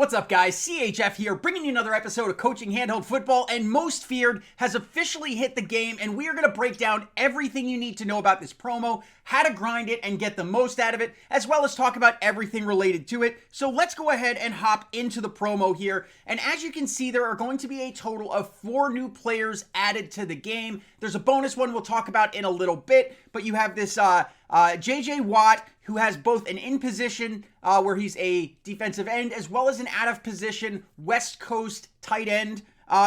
What's up, guys? CHF here, bringing you another episode of Coaching Handheld Football, and Most Feared has officially hit the game, and we are going to break down everything you need to know about this promo, how to grind it and get the most out of it, as well as talk about everything related to it. So let's go ahead and hop into the promo here, and as you can see, there are going to be a total of 4 new players added to the game. There's a bonus one we'll talk about in a little bit, but you have this J.J. Watt, who has both an in position where he's a defensive end, as well as an out of position West Coast tight end.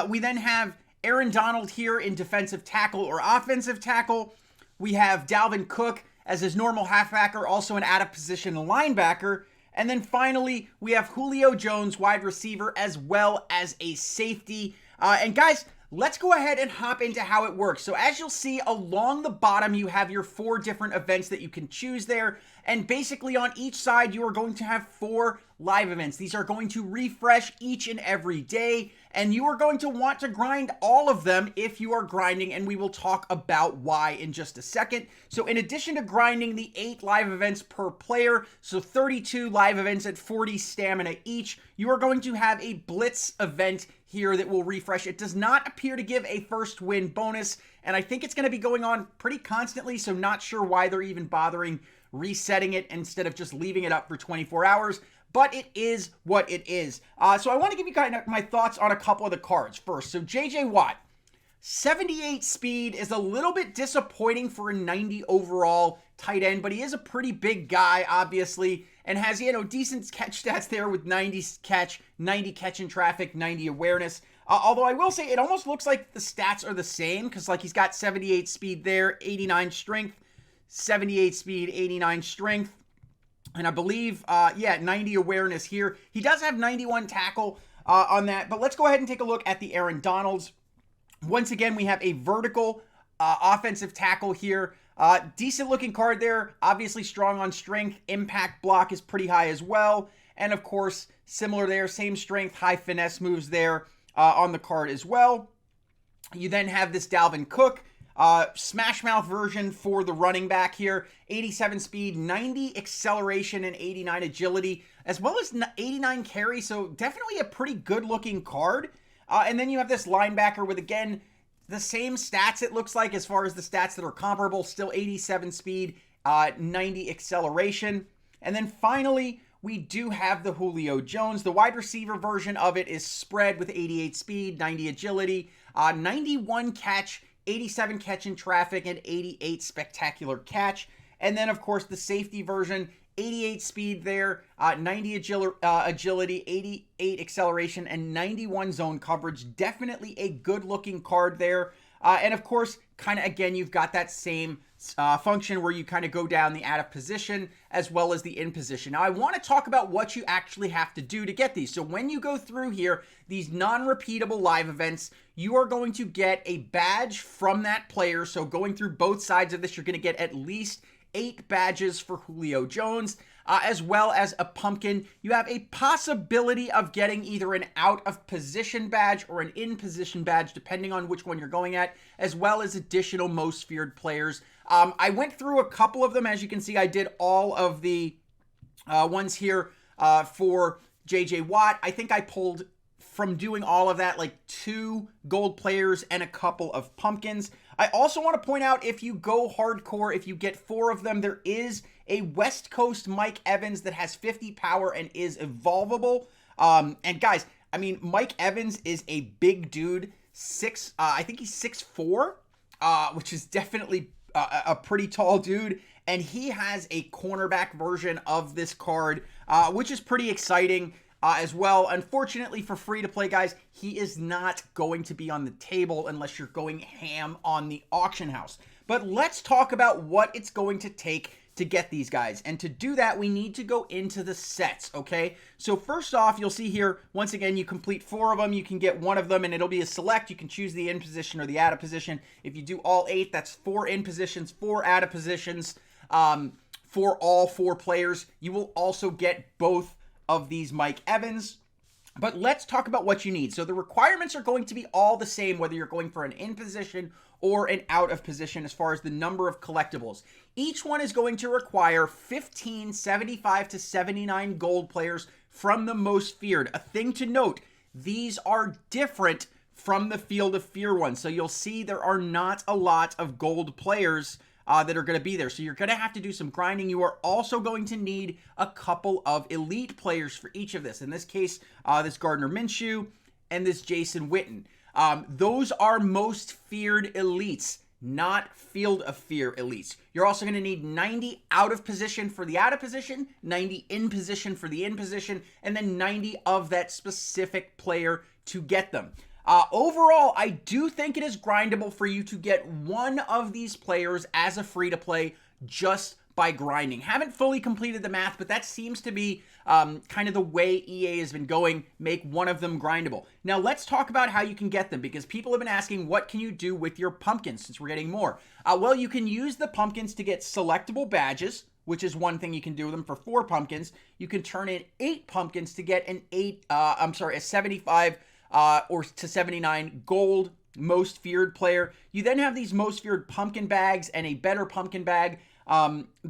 We then have Aaron Donald here in defensive tackle or offensive tackle. We have Dalvin Cook as his normal halfbacker, also an out of position linebacker. And then finally, we have Julio Jones, wide receiver, as well as a safety. And guys, let's go ahead and hop into how it works. So as you'll see along the bottom, you have your 4 different events that you can choose there. And basically on each side, you are going to have 4 live events. These are going to refresh each and every day. And you are going to want to grind all of them if you are grinding. And we will talk about why in just a second. So in addition to grinding the 8 live events per player, so 32 live events at 40 stamina each, you are going to have a blitz event here that will refresh. It does not appear to give a first win bonus, and I think it's going to be going on pretty constantly, so not sure why they're even bothering resetting it instead of just leaving it up for 24 hours, but it is what it is. So I want to give you kind of my thoughts on a couple of the cards first. So J.J. Watt, 78 speed is a little bit disappointing for a 90 overall tight end, but he is a pretty big guy, obviously, and has, decent catch stats there with 90 catch in traffic, 90 awareness. Although I will say it almost looks like the stats are the same because, he's got 78 speed there, 89 strength, 78 speed, 89 strength, and I believe, 90 awareness here. He does have 91 tackle on that, but let's go ahead and take a look at the Aaron Donalds. Once again, we have a vertical offensive tackle here. Decent looking card there. Obviously strong on strength. Impact block is pretty high as well. And of course, similar there. Same strength, high finesse moves there on the card as well. You then have this Dalvin Cook. Smash mouth version for the running back here. 87 speed, 90 acceleration, and 89 agility, as well as 89 carry. So definitely a pretty good looking card. And then you have this linebacker with, again, the same stats, it looks like, as far as the stats that are comparable. Still 87 speed, 90 acceleration. And then finally, we do have the Julio Jones. The wide receiver version of it is spread with 88 speed, 90 agility, 91 catch, 87 catch in traffic, and 88 spectacular catch. And then, of course, the safety version, 88 speed there, 90 agility, 88 acceleration, and 91 zone coverage. Definitely a good-looking card there. And, of course, kind of, again, you've got that same function where you kind of go down the out of position as well as the in position. Now, I want to talk about what you actually have to do to get these. So when you go through here, these non-repeatable live events, you are going to get a badge from that player. So going through both sides of this, you're going to get at least 8 badges for Julio Jones, as well as a pumpkin. You have a possibility of getting either an out of position badge or an in position badge, depending on which one you're going at, as well as additional most feared players. I went through a couple of them. As you can see, I did all of the ones here for J.J. Watt. I think I pulled from doing all of that, 2 gold players and a couple of pumpkins. I also want to point out, if you go hardcore, if you get 4 of them, there is a West Coast Mike Evans that has 50 power and is evolvable. And guys, Mike Evans is a big dude. I think he's 6'4", which is definitely a pretty tall dude. And he has a cornerback version of this card, which is pretty exciting. As well. Unfortunately, for free-to-play guys, he is not going to be on the table unless you're going ham on the auction house. But let's talk about what it's going to take to get these guys. And to do that, we need to go into the sets, okay? So first off, you'll see here, once again, you complete 4 of them. You can get 1 of them, and it'll be a select. You can choose the in position or the out of position. If you do all 8, that's 4 in positions, 4 out of positions for all 4 players. You will also get both of these Mike Evans. But let's talk about what you need. So the requirements are going to be all the same, whether you're going for an in position or an out of position as far as the number of collectibles. Each one is going to require 15 75 to 79 gold players from the most feared. A thing to note, these are different from the Field of Fear one. So you'll see there are not a lot of gold players that are going to be there. So you're going to have to do some grinding. You are also going to need a couple of elite players for each of this. In this case, this Gardner Minshew and this Jason Witten. Those are most feared elites, not Field of Fear elites. You're also going to need 90 out of position for the out of position, 90 in position for the in position, and then 90 of that specific player to get them. Overall, I do think it is grindable for you to get one of these players as a free-to-play just by grinding. Haven't fully completed the math, but that seems to be kind of the way EA has been going, make one of them grindable. Now, let's talk about how you can get them, because people have been asking, what can you do with your pumpkins, since we're getting more? Well, you can use the pumpkins to get selectable badges, which is one thing you can do with them for 4 pumpkins. You can turn in 8 pumpkins to get a 75 or to 79 gold most feared player. You then have these most feared pumpkin bags and a better pumpkin bag.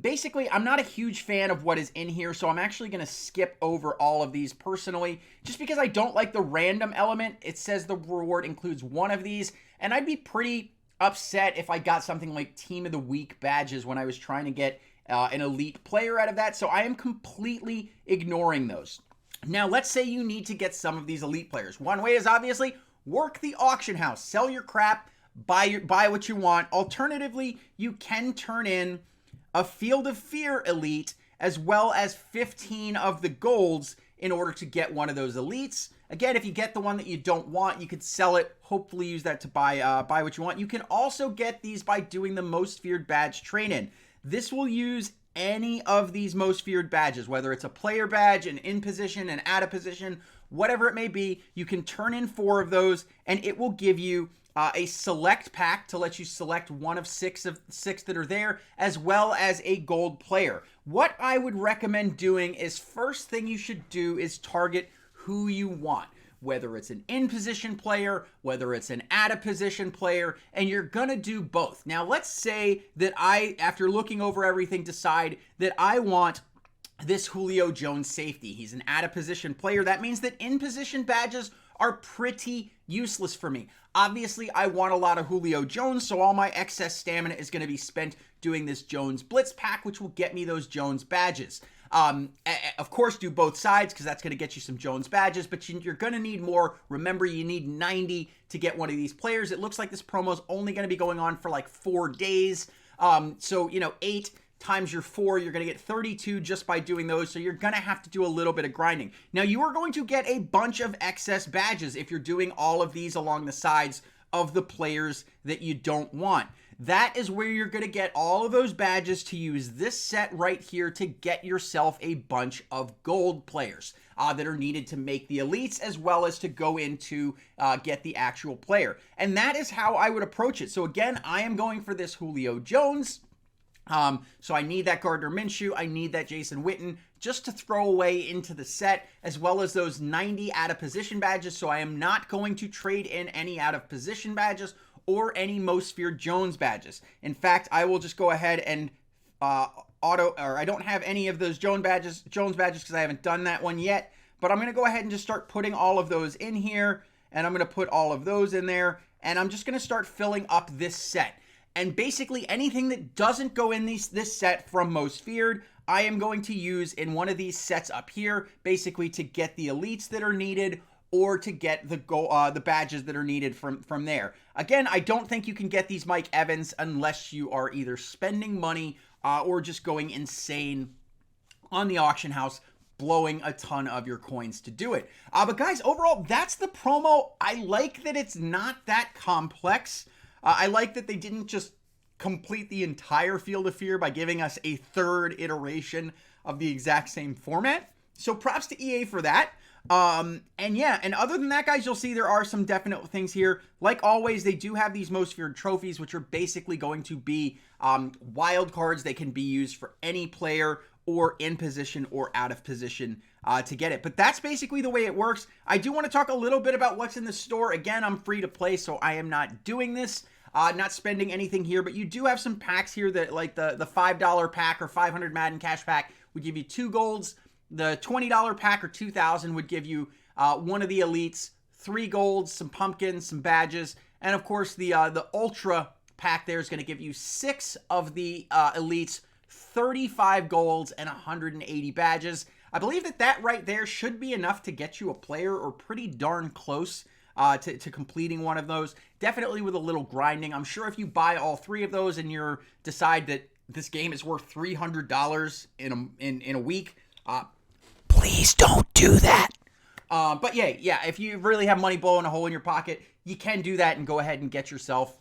Basically, I'm not a huge fan of what is in here, so I'm actually going to skip over all of these personally, just because I don't like the random element. It says the reward includes one of these, and I'd be pretty upset if I got something like Team of the Week badges when I was trying to get an elite player out of that, so I am completely ignoring those. Now, let's say you need to get some of these elite players. One way is obviously work the auction house, sell your crap, buy what you want. Alternatively, you can turn in a Field of Fear elite as well as 15 of the golds in order to get one of those elites. Again, if you get the one that you don't want, you could sell it, hopefully use that to buy what you want. You can also get these by doing the most feared badge trade-in. This will use any of these most feared badges, whether it's a player badge, an in position, an out of position, whatever it may be. You can turn in 4 of those, and it will give you a select pack to let you select one of 6 that are there, as well as a gold player. What I would recommend doing is, first thing you should do is target who you want, whether it's an in-position player, whether it's an out-of-position player, and you're gonna do both. Now, let's say that I, after looking over everything, decide that I want this Julio Jones safety. He's an out-of-position player. That means that in-position badges are pretty useless for me. Obviously, I want a lot of Julio Jones, so all my excess stamina is going to be spent doing this Jones Blitz pack, which will get me those Jones badges. Of course, do both sides, because that's going to get you some Jones badges, but you're going to need more. Remember, you need 90 to get one of these players. It looks like this promo is only going to be going on for like 4 days. So, 8 times your 4, you're going to get 32 just by doing those, so you're going to have to do a little bit of grinding. Now, you are going to get a bunch of excess badges if you're doing all of these along the sides of the players that you don't want. That is where you're going to get all of those badges to use this set right here to get yourself a bunch of gold players that are needed to make the elites, as well as to go into get the actual player. And that is how I would approach it. So again, I am going for this Julio Jones. So I need that Gardner Minshew, I need that Jason Witten just to throw away into the set, as well as those 90 out of position badges. So I am not going to trade in any out of position badges or any most feared Jones badges. In fact, I will just go ahead and I don't have any of those Jones badges because I haven't done that one yet, but I'm going to go ahead and just start putting all of those in here, and I'm going to put all of those in there, and I'm just going to start filling up this set. And basically anything that doesn't go in this set from most feared, I am going to use in one of these sets up here, basically to get the elites that are needed, or to get the badges that are needed from there. Again, I don't think you can get these Mike Evans unless you are either spending money or just going insane on the auction house, blowing a ton of your coins to do it. But guys, overall, that's the promo. I like that it's not that complex. I like that they didn't just complete the entire Field of Fear by giving us a 3rd iteration of the exact same format. So props to EA for that. And other than that, guys, you'll see there are some definite things here. Like always, they do have these most feared trophies, which are basically going to be wild cards. They can be used for any player, or in position or out of position to get it. But that's basically the way it works. I do want to talk a little bit about what's in the store. Again, I'm free to play, so I am not doing this, not spending anything here, but you do have some packs here that, like the $5 pack or 500 Madden cash pack, would give you 2 golds. The $20 pack or 2,000 would give you one of the elites, 3 golds, some pumpkins, some badges, and of course the ultra pack there is going to give you 6 of the elites, 35 golds, and 180 badges. I believe that right there should be enough to get you a player, or pretty darn close to completing one of those. Definitely with a little grinding. I'm sure if you buy all 3 of those and you decide that this game is worth $300 in a week, please don't do that. But yeah, if you really have money blowing a hole in your pocket, you can do that and go ahead and get yourself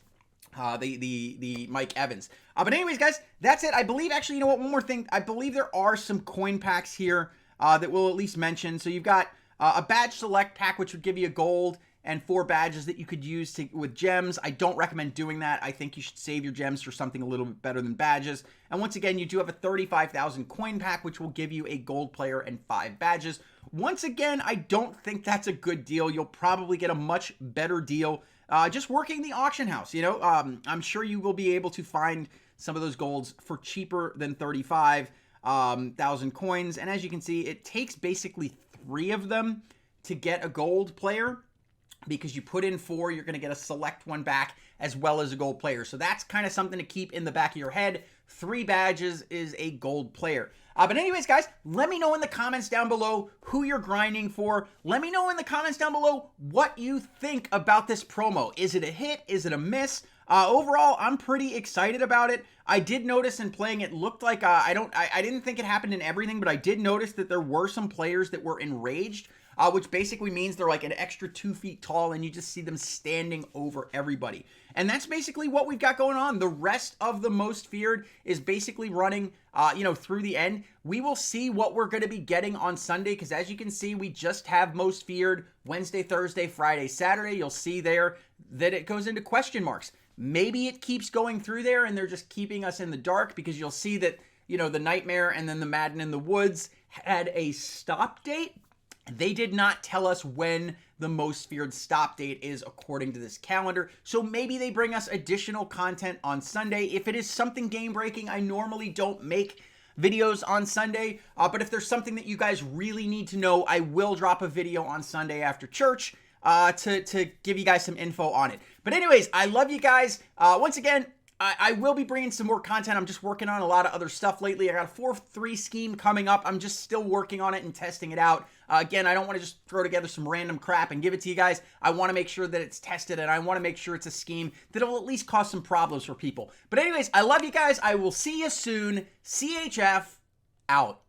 the Mike Evans. But anyways, guys, that's it. I believe, actually, you know what, one more thing. I believe there are some coin packs here that we'll at least mention. So you've got a badge select pack, which would give you a gold and 4 badges that you could use with gems. I don't recommend doing that. I think you should save your gems for something a little bit better than badges. And once again, you do have a 35,000 coin pack, which will give you a gold player and 5 badges. Once again, I don't think that's a good deal. You'll probably get a much better deal just working the auction house. You know, I'm sure you will be able to find some of those golds for cheaper than 35,000 coins. And as you can see, it takes basically 3 of them to get a gold player, because you put in 4, you're going to get a select one back as well as a gold player. So that's kind of something to keep in the back of your head. 3 badges is a gold player. But anyways, guys, let me know in the comments down below who you're grinding for. Let me know in the comments down below what you think about this promo. Is it a hit? Is it a miss? Overall, I'm pretty excited about it. I did notice in playing, it looked like, I didn't think it happened in everything, but I did notice that there were some players that were enraged, which basically means they're like an extra 2 feet tall, and you just see them standing over everybody. And that's basically what we've got going on. The rest of the Most Feared is basically running, through the end. We will see what we're going to be getting on Sunday, because as you can see, we just have Most Feared Wednesday, Thursday, Friday, Saturday. You'll see there that it goes into question marks. Maybe it keeps going through there and they're just keeping us in the dark, because you'll see that, the Nightmare and then the Madden in the Woods had a stop date. They did not tell us when the Most Feared stop date is according to this calendar. So maybe they bring us additional content on Sunday. If it is something game breaking, I normally don't make videos on Sunday. But if there's something that you guys really need to know, I will drop a video on Sunday after church to give you guys some info on it. But anyways, I love you guys. Once again, I will be bringing some more content. I'm just working on a lot of other stuff lately. I got a 4-3 scheme coming up. I'm just still working on it and testing it out. Again, I don't want to just throw together some random crap and give it to you guys. I want to make sure that it's tested, and I want to make sure it's a scheme that will at least cause some problems for people. But anyways, I love you guys. I will see you soon. CHF out.